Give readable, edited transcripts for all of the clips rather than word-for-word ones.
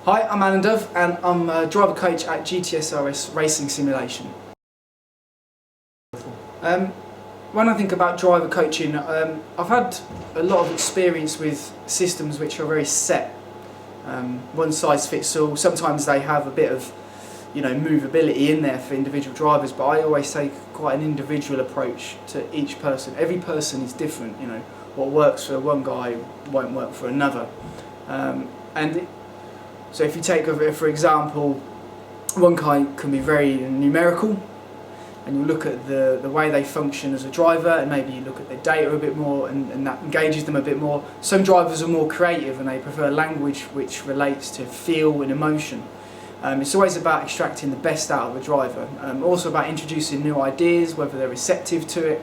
Hi, I'm Alan Dove and I'm a driver coach at GTS-RS Racing Simulation. When I think about driver coaching, I've had a lot of experience with systems which are very set. One size fits all. Sometimes they have a bit of movability in there for individual drivers, but I always take quite an individual approach to each person. Every person is different. What works for one guy won't work for another. So if you take, for example, one guy can be very numerical, and you look at the way they function as a driver, and maybe you look at their data a bit more, and that engages them a bit more. Some drivers are more creative and they prefer language which relates to feel and emotion. It's always about extracting the best out of a driver. Also about introducing new ideas, whether they're receptive to it.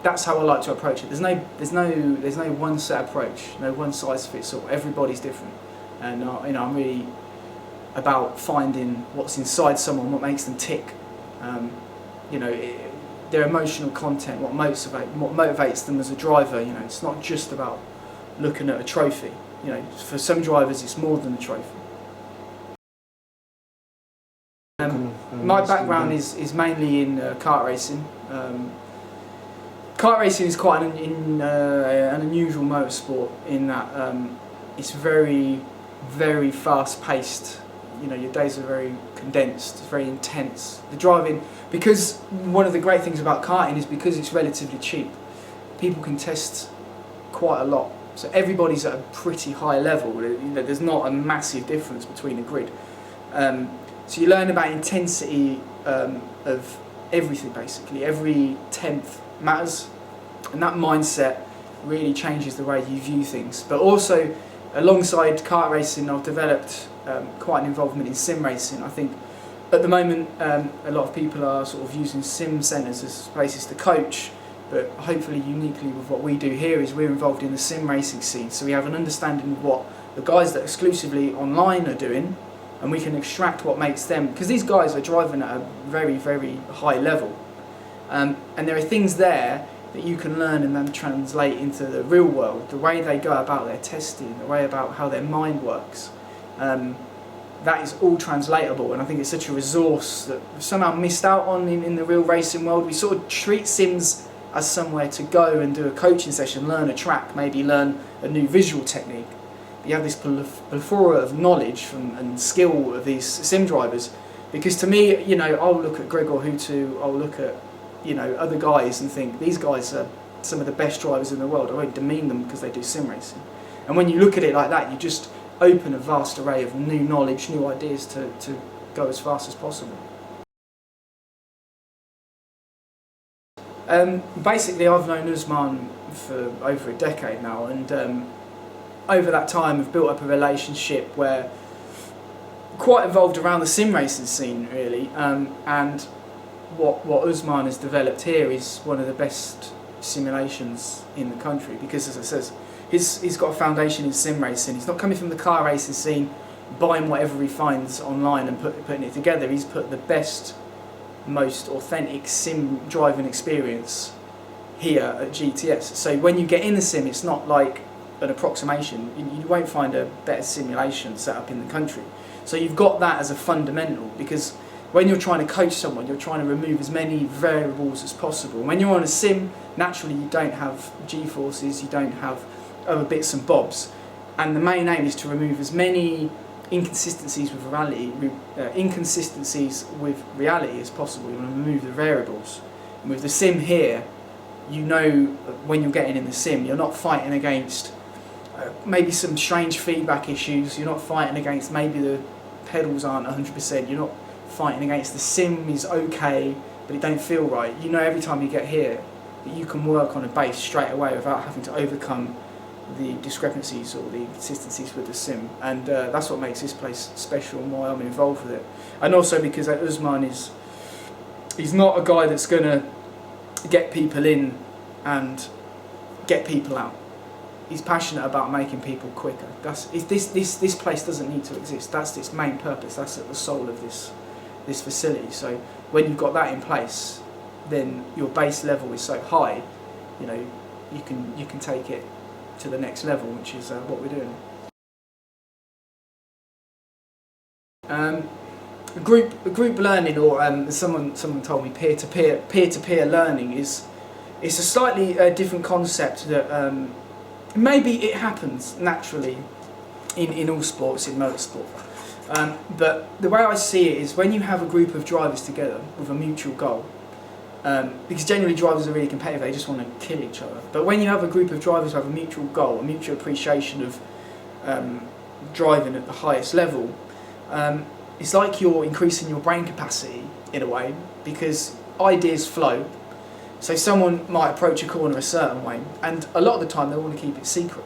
That's how I like to approach it. There's no one set approach, no one size fits all. Everybody's different. And I'm really about finding what's inside someone, what makes them tick. Their emotional content, what motivates them as a driver. It's not just about looking at a trophy. For some drivers, it's more than a trophy. My background is mainly in kart racing. Kart racing is quite an unusual motorsport in that it's very fast-paced. Your days are very condensed, it's very intense. The driving, because one of the great things about karting is because it's relatively cheap, people can test quite a lot. So everybody's at a pretty high level. There's not a massive difference between a grid. So you learn about intensity of everything basically. Every tenth matters, and that mindset really changes the way you view things. But also, alongside kart racing, I've developed quite an involvement in sim racing. I think at the moment a lot of people are sort of using sim centres as places to coach, but hopefully uniquely with what we do here is we're involved in the sim racing scene. So we have an understanding of what the guys that are exclusively online are doing, and we can extract what makes them, because these guys are driving at a very high level, and there are things there that you can learn and then translate into the real world, the way they go about their testing, the way about how their mind works. That is all translatable, and I think it's such a resource that we've somehow missed out on in the real racing world. We sort of treat sims as somewhere to go and do a coaching session, learn a track, maybe learn a new visual technique. But you have this plethora of knowledge and skill of these sim drivers, because to me, I'll look at Gregor Hutu, I'll look at other guys and think these guys are some of the best drivers in the world. I won't demean them because they do sim racing. And when you look at it like that, you just open a vast array of new knowledge, new ideas to go as fast as possible. Basically, I've known Usman for over a decade now, and over that time we've built up a relationship where quite involved around the sim racing scene really, and what Usman has developed here is one of the best simulations in the country, because as I says, he's got a foundation in sim racing. He's not coming from the car racing scene, buying whatever he finds online and putting it together. He's put the best, most authentic sim driving experience here at GTS. So when you get in the sim, it's not like an approximation. You won't find a better simulation set up in the country. So you've got that as a fundamental, because when you're trying to coach someone, you're trying to remove as many variables as possible. When you're on a sim, naturally you don't have G-forces, you don't have other bits and bobs, and the main aim is to remove as many inconsistencies with reality as possible. You want to remove the variables. And with the sim here, when you're getting in the sim, you're not fighting against maybe some strange feedback issues. You're not fighting against maybe the pedals aren't 100%. You're not fighting against the sim is okay, but it don't feel right. Every time you get here that you can work on a base straight away without having to overcome the discrepancies or the inconsistencies with the sim, and that's what makes this place special and why I'm involved with it. And also because Usman he's not a guy that's going to get people in and get people out. He's passionate about making people quicker. This place doesn't need to exist. That's its main purpose. That's at the soul of this facility. So when you've got that in place, then your base level is so high, you can take it to the next level, which is what we're doing. Group learning, or someone told me, peer-to-peer learning is a slightly different concept that maybe it happens naturally in all sports, in motorsport. But the way I see it is when you have a group of drivers together with a mutual goal, because generally drivers are really competitive, they just want to kill each other. But when you have a group of drivers who have a mutual goal, a mutual appreciation of driving at the highest level, it's like you're increasing your brain capacity in a way, because ideas flow. So someone might approach a corner a certain way, and a lot of the time they want to keep it secret.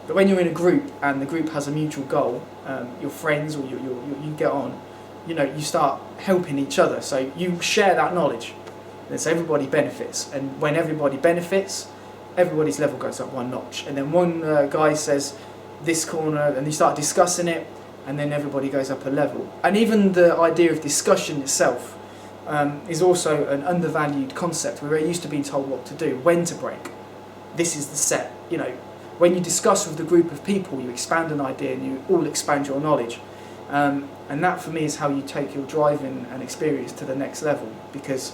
But when you're in a group and the group has a mutual goal, your friends or you get on, you start helping each other. So you share that knowledge, and so everybody benefits. And when everybody benefits, everybody's level goes up one notch. And then one guy says this corner, and you start discussing it, and then everybody goes up a level. And even the idea of discussion itself is also an undervalued concept. We're used to being told what to do, when to brake. This is the set. When you discuss with the group of people, you expand an idea and you all expand your knowledge. And that for me is how you take your driving and experience to the next level, because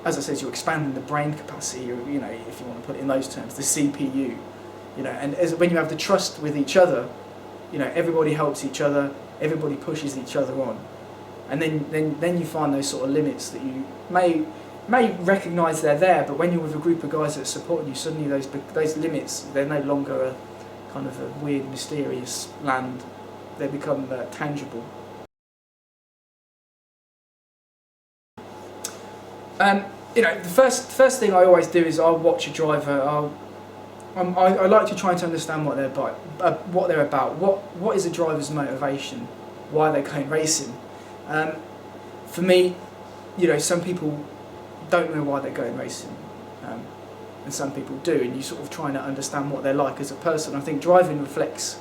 as I said, you're expanding the brain capacity, if you want to put it in those terms, the CPU. And when you have the trust with each other, everybody helps each other, everybody pushes each other on. And then you find those sort of limits that you may recognise they're there, but when you're with a group of guys that are supporting you, suddenly those limits, they're no longer a kind of a weird, mysterious land. They become tangible. The first thing I always do is I'll watch a driver. I like to try to understand what they're about. What is a driver's motivation? Why are they going racing? For me, some people don't know why they're going racing, and some people do, and you sort of trying to understand what they're like as a person. I think driving reflects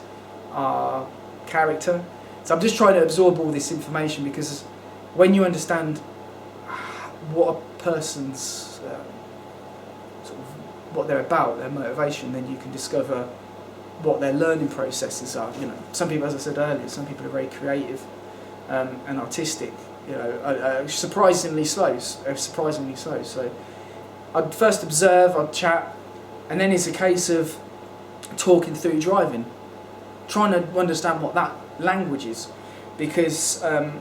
our character, so I'm just trying to absorb all this information, because when you understand what a person's sort of what they're about, their motivation, then you can discover what their learning processes are. Some people, as I said earlier, some people are very creative and artistic. Surprisingly slow. So I'd first observe, I'd chat, and then it's a case of talking through driving, trying to understand what that language is, because I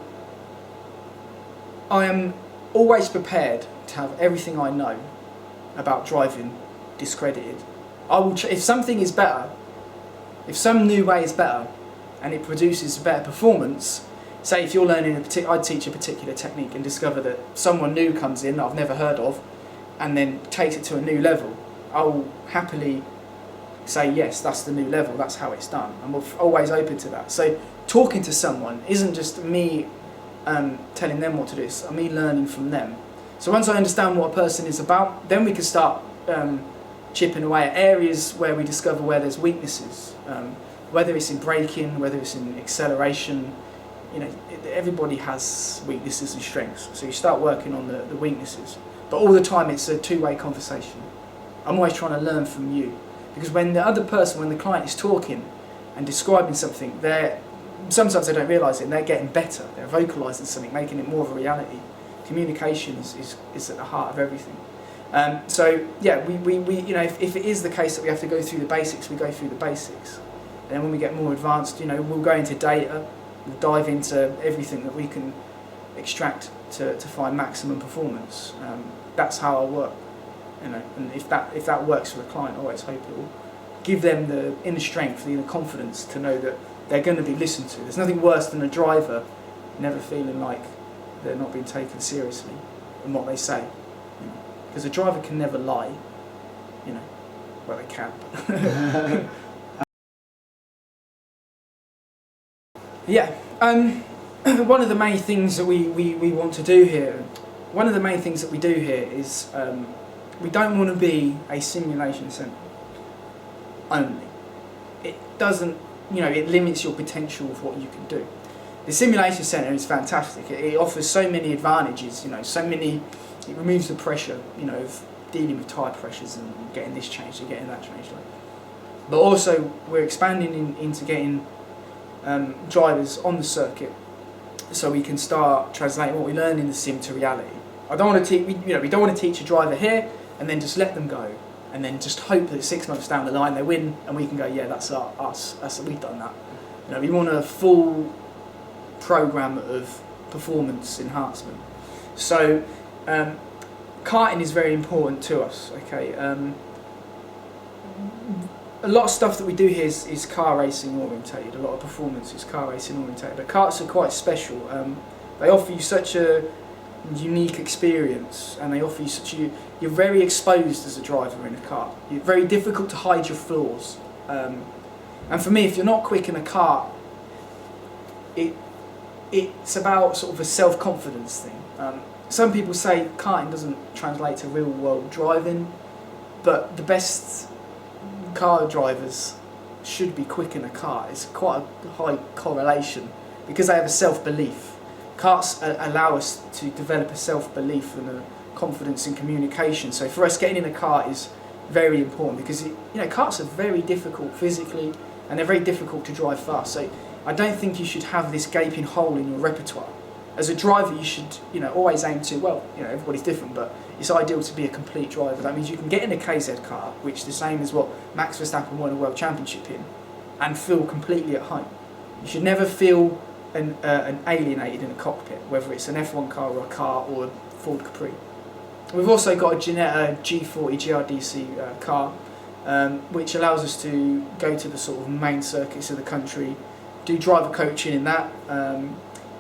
am always prepared to have everything I know about driving discredited. I will if something is better, if some new way is better, and it produces better performance. Say if you're learning I'd teach a particular technique and discover that someone new comes in that I've never heard of and then takes it to a new level, I'll happily say yes, that's the new level, that's how it's done. I'm always open to that. So talking to someone isn't just me telling them what to do, it's me learning from them. So once I understand what a person is about, then we can start chipping away at areas where we discover where there's weaknesses, whether it's in braking, whether it's in acceleration. Everybody has weaknesses and strengths, so you start working on the weaknesses. But all the time it's a two-way conversation. I'm always trying to learn from you, because when the client is talking and describing something, sometimes they don't realise it and they're getting better, they're vocalising something, making it more of a reality. Communication is at the heart of everything. So yeah, we if it is the case that we have to go through the basics, we go through the basics. And then when we get more advanced, we'll go into data. We'll dive into everything that we can extract to find maximum performance. That's how I work, and if that works for the client, I always hope it will give them the inner strength, the inner confidence to know that they're going to be listened to. There's nothing worse than a driver never feeling like they're not being taken seriously in what they say, because a driver can never lie, well, they can. Yeah, one of the main things that we want to do here, one of the main things that we do here is we don't want to be a simulation centre only. It doesn't, it limits your potential of what you can do. The simulation centre is fantastic. It offers so many advantages, it removes the pressure, of dealing with tyre pressures and getting this changed and getting that changed. But also we're expanding into getting drivers on the circuit so we can start translating what we learn in the sim to reality. I don't want to teach, we don't want to teach a driver here and then just let them go, and then just hope that 6 months down the line they win, and we can go, yeah, that's us. We've done that. We want a full program of performance enhancement. So karting is very important to us. Okay, a lot of stuff that we do here is car racing orientated. A lot of performance is car racing orientated, but karts are quite special. They offer you such a unique experience, and they offer you you're very exposed as a driver in a kart. You're very difficult to hide your flaws. And for me, if you're not quick in a kart, it's about sort of a self-confidence thing. Some people say karting doesn't translate to real-world driving, but the best car drivers should be quick in a kart. It's quite a high correlation because they have a self-belief. Karts allow us to develop a self-belief and a confidence in communication. So for us, getting in a kart is very important because karts are very difficult physically, and they're very difficult to drive fast. So I don't think you should have this gaping hole in your repertoire. As a driver, you should always aim to, well, everybody's different, but it's ideal to be a complete driver. That means you can get in a KZ car, which is the same as what Max Verstappen won a world championship in, and feel completely at home. You should never feel an alienated in a cockpit, whether it's an F1 car or a car or a Ford Capri. We've also got a Ginetta G40 GRDC car, which allows us to go to the sort of main circuits of the country, do driver coaching in that.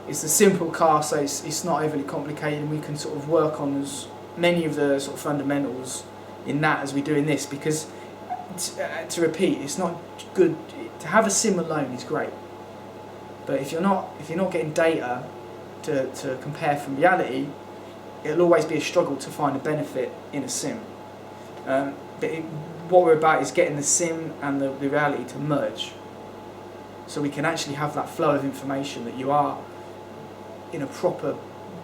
It's a simple car, so it's not overly complicated, and we can sort of work on as many of the sort of fundamentals in that as we do in this, because to repeat, it's not good to have a sim alone is great, but if you're not getting data to compare from reality, it'll always be a struggle to find a benefit in a sim. What we're about is getting the sim and the reality to merge, so we can actually have that flow of information that you are in a proper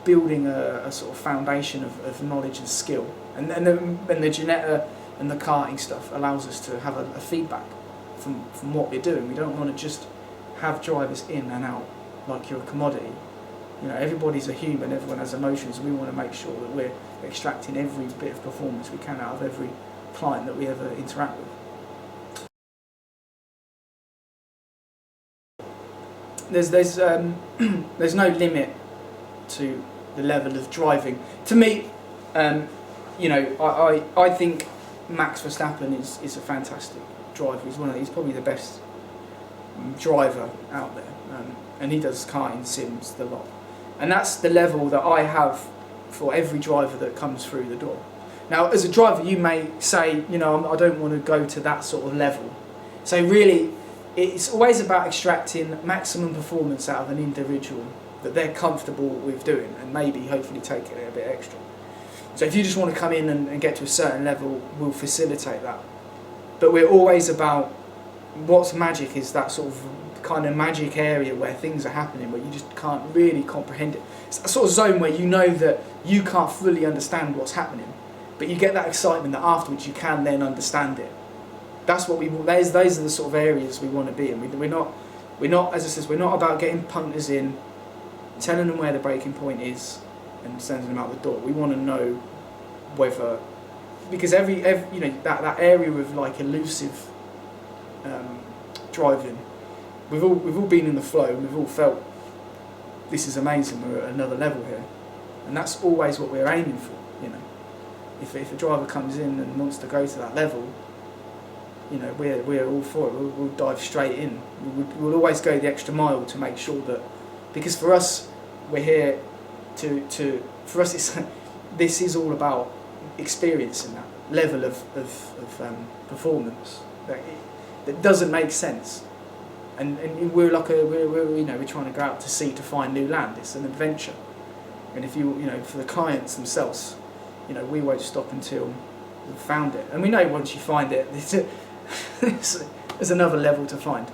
building a sort of foundation of knowledge and skill. And the Ginetta and the karting stuff allows us to have a feedback from what we're doing. We don't want to just have drivers in and out like you're a commodity. Everybody's a human, everyone has emotions, and we want to make sure that we're extracting every bit of performance we can out of every client that we ever interact with. There's no limit to the level of driving. To me, I think Max Verstappen is a fantastic driver. He's probably the best driver out there, and he does karting sims a lot. And that's the level that I have for every driver that comes through the door. Now, as a driver, you may say, I don't want to go to that sort of level. So really, it's always about extracting maximum performance out of an individual that they're comfortable with doing, and maybe hopefully take it a bit extra. So if you just want to come in and get to a certain level, we'll facilitate that. But we're always about what's magic is that sort of kind of magic area where things are happening, where you just can't really comprehend it. It's a sort of zone where you know that you can't fully understand what's happening, but you get that excitement that afterwards you can then understand it. That's what we want. Those are the sort of areas we want to be in. We're not, as I said, we're not about getting punters in, telling them where the breaking point is, and sending them out the door. We want to know whether, because every that area of like elusive driving, we've all been in the flow, and we've all felt this is amazing. We're at another level here, and that's always what we're aiming for. If a driver comes in and wants to go to that level, we're all for it. We'll dive straight in. We'll always go the extra mile to make sure that, because for us, we're here for us this is all about experiencing that level of performance that doesn't make sense, and we're trying to go out to sea to find new land. It's an adventure, and if for the clients themselves, we won't stop until we've found it, and we know once you find it, there's another level to find.